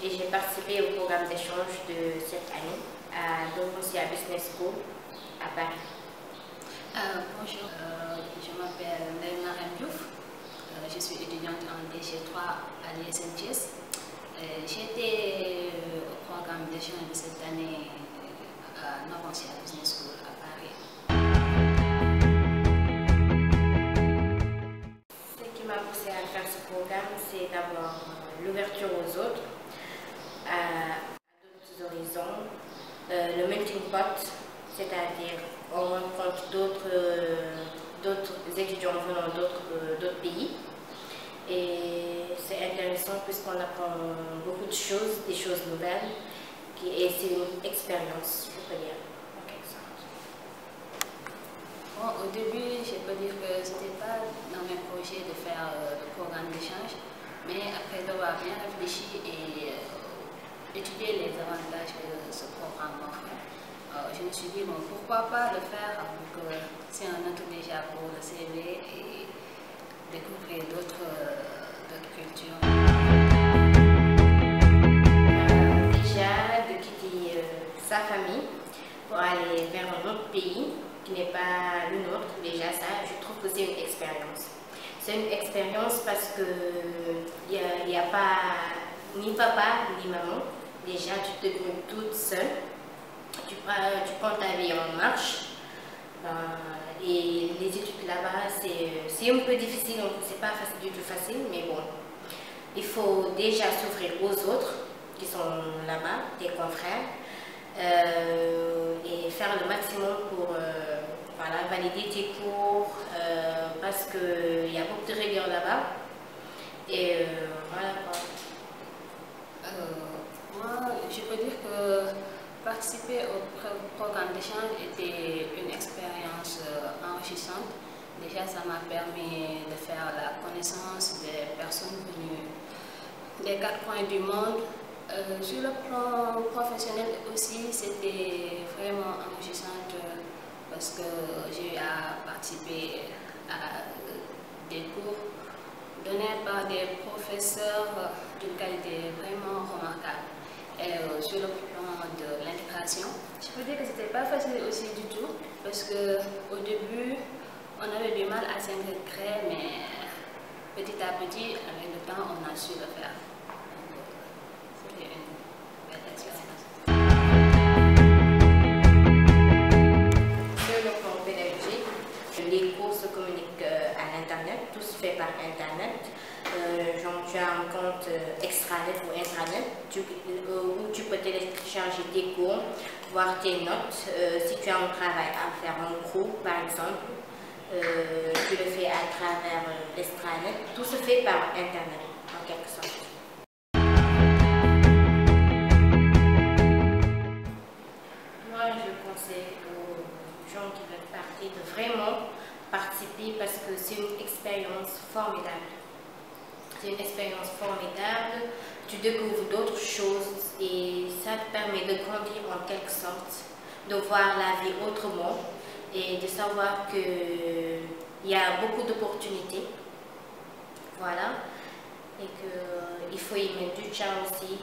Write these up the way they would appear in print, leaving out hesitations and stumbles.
et j'ai participé au programme d'échange de cette année à Doncia Business School à Paris. Bonjour, je m'appelle Naïma Diouf, je suis étudiante en DG3 à l'ISNTS. J'étais au programme d'échange de cette année à Doncia Business School à Paris. Ce qui m'a poussé à faire ce programme, c'est d'abord l'ouverture aux autres, à d'autres horizons, le melting pot, c'est-à-dire on rencontre d'autres étudiants venant d'autres pays. Et c'est intéressant puisqu'on apprend beaucoup de choses, des choses nouvelles, et c'est une expérience, je peux dire, en quelque sorte. Bon, au début, je peux dire que ce n'était pas dans mes projets de faire le programme d'échange, mais après avoir bien réfléchi et étudié les avantages que ce programme offre, je me suis dit, bon, pourquoi pas le faire, c'est un atout déjà pour le CV et découvrir d'autres cultures. Déjà, de quitter sa famille pour aller vers un autre pays qui n'est pas le nôtre, déjà ça, je trouve que c'est une expérience. C'est une expérience parce qu'il n'y a pas ni papa ni maman. Déjà, tu te débrouilles toute seule. Tu prends ta vie en marche. Et les études là-bas, c'est un peu difficile, c'est pas du tout facile, mais bon. Il faut déjà s'ouvrir aux autres qui sont là-bas, tes confrères, et faire le maximum pour voilà, valider tes cours, parce qu'il y a beaucoup de rigueur là-bas. Et voilà quoi. Moi, je peux dire que participer au programme d'échange était une expérience enrichissante. Déjà, ça m'a permis de faire la connaissance des personnes venues des 4 coins du monde. Sur le plan professionnel aussi, c'était vraiment enrichissant parce que j'ai eu à participer à des cours donnés par des professeurs d'une qualité vraiment remarquable. Et sur le plan de l'intégration, je peux dire que c'était pas facile aussi du tout parce que au début on avait du mal à s'intégrer, mais petit à petit avec le temps on a su le faire. C'était une belle expérience. Sur le plan pédagogique, les cours se communiquent à l'internet, tout se fait par internet. Genre, tu as un compte extranet ou intranet où tu peux télécharger tes cours, voir tes notes. Si tu as un travail à faire en groupe, par exemple, tu le fais à travers l'extranet. Tout se fait par internet, en quelque sorte. Moi, je conseille aux gens qui veulent partir de vraiment participer parce que c'est une expérience formidable. C'est une expérience formidable, tu découvres d'autres choses et ça te permet de grandir en quelque sorte, de voir la vie autrement et de savoir qu'il y a beaucoup d'opportunités, voilà, et qu'il faut y mettre du tien aussi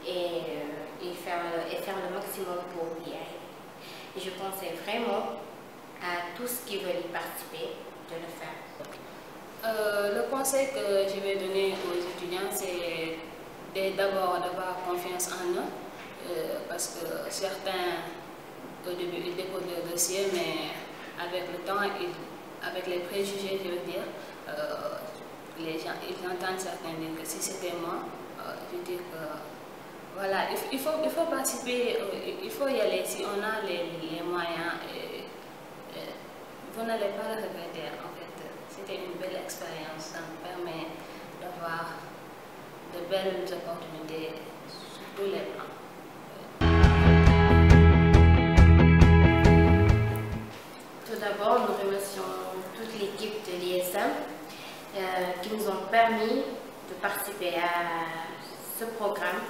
et faire le maximum pour y arriver. Et je conseille vraiment à tous qui veulent y participer de le faire. Le conseil que je vais donner aux étudiants, c'est d'abord d'avoir confiance en eux, parce que certains, au début, ils déposent le dossier, mais avec le temps, avec les préjugés, je veux dire, les gens, ils entendent certains dire que si c'était moi, je dis que voilà, il faut participer, il faut y aller si on a les moyens. Vous n'allez pas le regretter en fait. C'était une belle expérience, ça me permet d'avoir de belles opportunités sur tous les plans. Tout d'abord, nous remercions toute l'équipe de l'ISM qui nous ont permis de participer à ce programme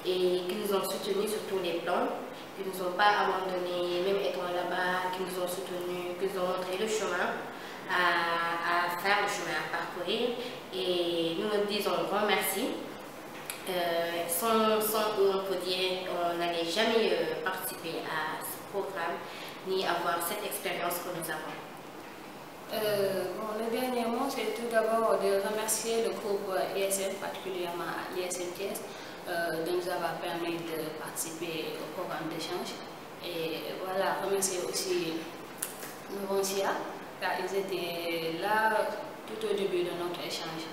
et qui nous ont soutenus sur tous les plans, qui ne nous ont pas abandonnés, même étant là-bas, qui nous ont soutenus, qui nous ont montré le chemin à faire, le chemin à parcourir. Et nous nous disons un grand merci sans eux, on peut dire on n'allait jamais participer à ce programme ni avoir cette expérience que nous avons. Le dernier mot, c'est tout d'abord de remercier le groupe ISM, particulièrement l'ISM Thiès, de nous avoir permis de participer au programme d'échange. Et voilà, remercier aussi Novencia, car ils étaient là tout au début de notre échange.